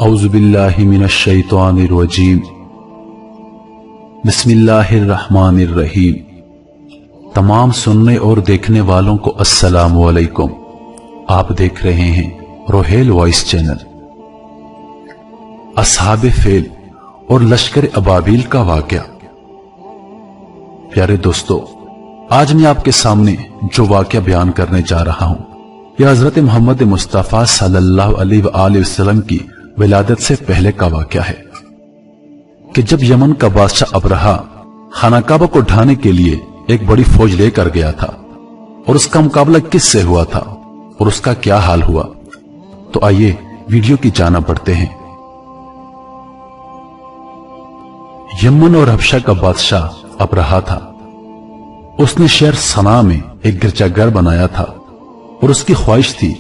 اعوذ باللہ من الشیطان الرجیم بسم اللہ الرحمن الرحیم۔ تمام سننے اور دیکھنے والوں کو السلام علیکم۔ آپ دیکھ رہے ہیں روہیل وائس چینل۔ اصحاب فیل اور لشکر ابابیل کا واقعہ۔ پیارے دوستو، آج میں آپ کے سامنے جو واقعہ بیان کرنے جا رہا ہوں یہ حضرت محمد مصطفیٰ صلی اللہ علیہ وآلہ وسلم کی ولادت سے پہلے کا واقعہ ہے کہ جب یمن کا بادشاہ ابرہا خانہ کعبہ کو ڈھانے کے لیے ایک بڑی فوج لے کر گیا تھا، اور اس کا مقابلہ کس سے ہوا تھا اور اس کا کیا حال ہوا، تو آئیے ویڈیو کی جانب بڑھتے ہیں۔ یمن اور حبشہ کا بادشاہ ابرہا تھا۔ اس نے شہر صنعاء میں ایک گرجا گھر بنایا تھا، اور اس کی خواہش تھی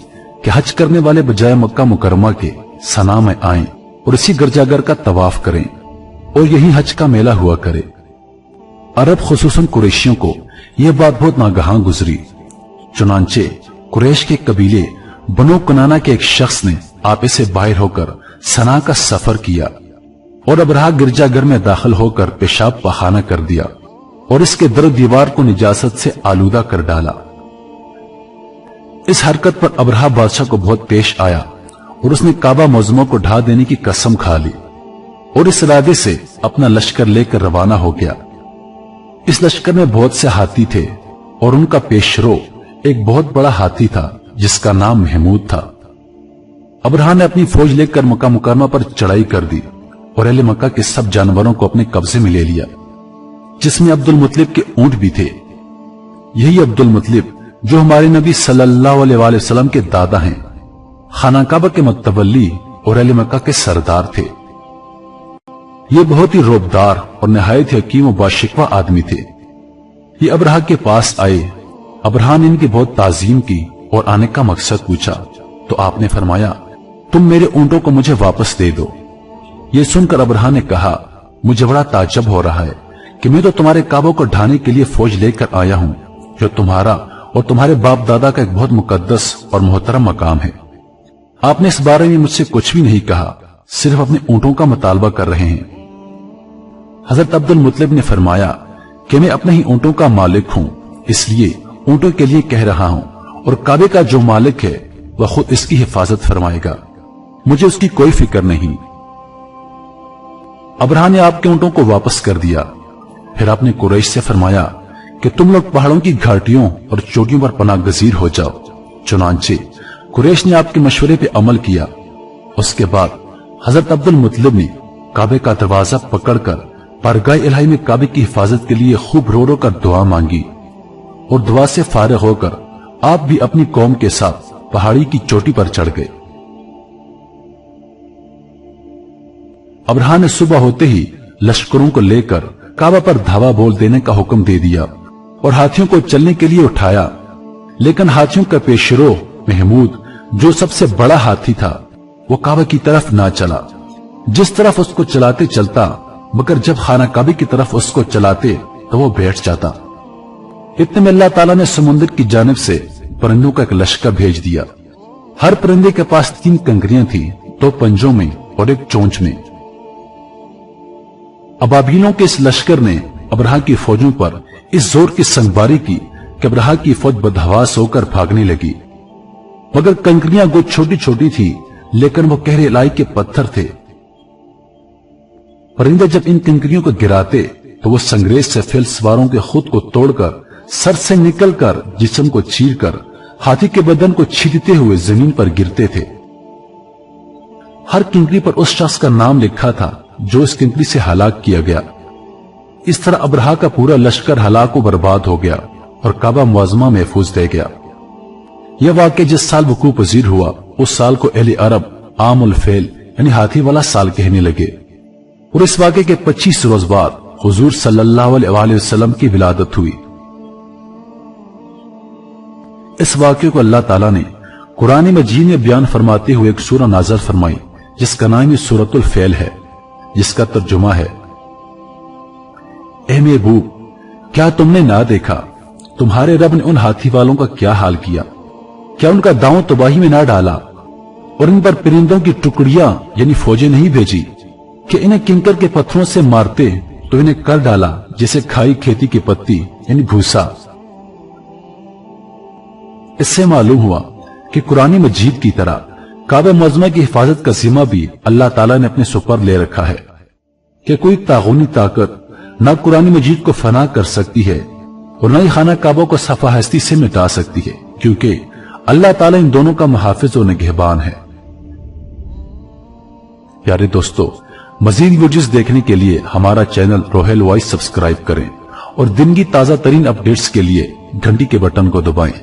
کہ حج کرنے والے بجائے مکہ مکرمہ کے صنعاء میں آئیں اور اسی گرجا گھر کا طواف کریں اور یہی حج کا میلہ ہوا کرے۔ عرب خصوصاً قریشیوں کو یہ بات بہت ناگہاں گزری، چنانچہ قریش کے قبیلے بنو کنانہ کے ایک شخص نے آپے سے باہر ہو کر صنعاء کا سفر کیا اور ابرہا گرجا گھر میں داخل ہو کر پیشاب پخانہ کر دیا اور اس کے در و دیوار کو نجاست سے آلودہ کر ڈالا۔ اس حرکت پر ابرہا بادشاہ کو بہت پیش آیا اور اس نے کعبہ معظمہ کو ڈھا دینے کی قسم کھا لی اور اس ارادے سے اپنا لشکر لے کر روانہ ہو گیا۔ اس لشکر میں بہت سے ہاتھی تھے اور ان کا پیشرو ایک بہت بڑا ہاتھی تھا جس کا نام محمود تھا۔ ابرہا نے اپنی فوج لے کر مکہ مکرمہ پر چڑھائی کر دی اور اہل مکہ کے سب جانوروں کو اپنے قبضے میں لے لیا، جس میں عبد المطلب کے اونٹ بھی تھے۔ یہی عبد المطلب جو ہمارے نبی صلی اللہ علیہ وآلہ وسلم کے دادا ہیں، خانہ کعبہ کے متولی اور اہل مکہ کے سردار تھے۔ یہ بہت ہی روبدار اور نہایت حکیم و باشکوہ آدمی تھے۔ یہ ابرہا کے پاس آئے۔ ابرہا نے ان کی بہت تعظیم کی اور آنے کا مقصد پوچھا تو آپ نے فرمایا، تم میرے اونٹوں کو مجھے واپس دے دو۔ یہ سن کر ابرہا نے کہا، مجھے بڑا تعجب ہو رہا ہے کہ میں تو تمہارے کعبہ کو ڈھانے کے لیے فوج لے کر آیا ہوں جو تمہارا اور تمہارے باپ دادا کا ایک بہت مقدس اور محترم مقام ہے۔ آپ نے اس بارے میں مجھ سے کچھ بھی نہیں کہا، صرف اپنے اونٹوں کا مطالبہ کر رہے ہیں۔ حضرت عبد المطلب نے فرمایا کہ میں اپنے ہی اونٹوں کا مالک ہوں، اس لیے اونٹوں کے لیے کہہ رہا ہوں، اور کعبے کا جو مالک ہے وہ خود اس کی حفاظت فرمائے گا، مجھے اس کی کوئی فکر نہیں۔ ابرہا نے آپ کے اونٹوں کو واپس کر دیا۔ پھر آپ نے قریش سے فرمایا کہ تم لوگ پہاڑوں کی گھاٹیوں اور چوٹیوں پر پناہ گزیر ہو جاؤ۔ چنانچہ قریش نے آپ کے مشورے پہ عمل کیا۔ اس کے بعد حضرت عبد المطلب نے کعبے کا دروازہ پکڑ کر بارگاہ الہی میں کعبے کی حفاظت کے لیے خوب رو رو کر دعا مانگی، اور دعا سے فارغ ہو کر آپ بھی اپنی قوم کے ساتھ پہاڑی کی چوٹی پر چڑھ گئے۔ ابرہا نے صبح ہوتے ہی لشکروں کو لے کر کعبہ پر دھاوا بول دینے کا حکم دے دیا اور ہاتھیوں کو چلنے کے لیے اٹھایا، لیکن ہاتھیوں کا پیشرو محمود جو سب سے بڑا ہاتھی تھا وہ کعبہ کی طرف نہ چلا۔ جس طرف اس کو چلاتے چلتا، مگر جب خانہ کعبہ کی طرف اس کو چلاتے تو وہ بیٹھ جاتا۔ اتنے میں اللہ تعالیٰ نے سمندر کی جانب سے پرندوں کا ایک لشکر بھیج دیا۔ ہر پرندے کے پاس 3 کنکریاں تھیں، 2 پنجوں میں اور 1 چونچ میں۔ ابابیلوں کے اس لشکر نے ابرہا کی فوجوں پر اس زور کی سنگباری کی کہ ابرہا کی فوج بدحواس ہو کر بھاگنے لگی، مگر کنکریاں گو چھوٹی چھوٹی تھی لیکن وہ گہرے الائی کے پتھر تھے۔ پرندے جب ان کنکریوں کو گراتے تو وہ سنگریز سے فیل سواروں کے خود کو توڑ کر سر سے نکل کر جسم کو چیر کر ہاتھی کے بدن کو چھیدتے ہوئے زمین پر گرتے تھے۔ ہر کنکری پر اس شخص کا نام لکھا تھا جو اس کنکری سے ہلاک کیا گیا۔ اس طرح ابرہا کا پورا لشکر ہلاک و برباد ہو گیا اور کعبہ معظمہ محفوظ رہ گیا۔ یہ واقعہ جس سال وقوع پذیر ہوا اس سال کو اہل عرب عام الفیل یعنی ہاتھی والا سال کہنے لگے۔ اور اس واقعے کے 25 روز بعد حضور صلی اللہ علیہ وسلم کی ولادت ہوئی۔ اس واقعے کو اللہ تعالیٰ نے قرآن مجید میں بیان فرماتے ہوئے ایک سورہ نازل فرمائی جس کا نام سورۃ الفیل ہے، جس کا ترجمہ ہے: اے محبوب، کیا تم نے نہ دیکھا تمہارے رب نے ان ہاتھی والوں کا کیا حال کیا؟ کیا ان کا داؤں تباہی میں نہ ڈالا اور ان پر پرندوں کی ٹکڑیاں یعنی فوجیں نہیں بھیجی کہ انہیں کنکر کے پتھروں سے مارتے تو انہیں کر ڈالا جیسے کھائی کھیتی کی پتی یعنی بھوسا۔ اس سے معلوم ہوا کہ قرآن مجید کی طرح کعبہ معظمہ کی حفاظت کا ذمہ بھی اللہ تعالیٰ نے اپنے سپر لے رکھا ہے کہ کوئی طاغونی طاقت نہ قرآن مجید کو فنا کر سکتی ہے اور نہ ہی خانہ کعبہ کو صفحہ ہستی سے مٹا سکتی ہے، کیونکہ اللہ تعالیٰ ان دونوں کا محافظ اور نگہبان ہے۔ پیارے دوستو، مزید ویڈیوز دیکھنے کے لیے ہمارا چینل روہیل وائس سبسکرائب کریں اور دن کی تازہ ترین اپڈیٹس کے لیے گھنٹی کے بٹن کو دبائیں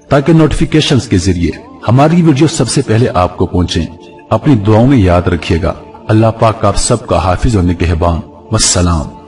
تاکہ نوٹیفیکیشنز کے ذریعے ہماری ویڈیو سب سے پہلے آپ کو پہنچیں۔ اپنی دعاؤں میں یاد رکھیے گا۔ اللہ پاک آپ سب کا حافظ اور نگہبان۔ والسلام۔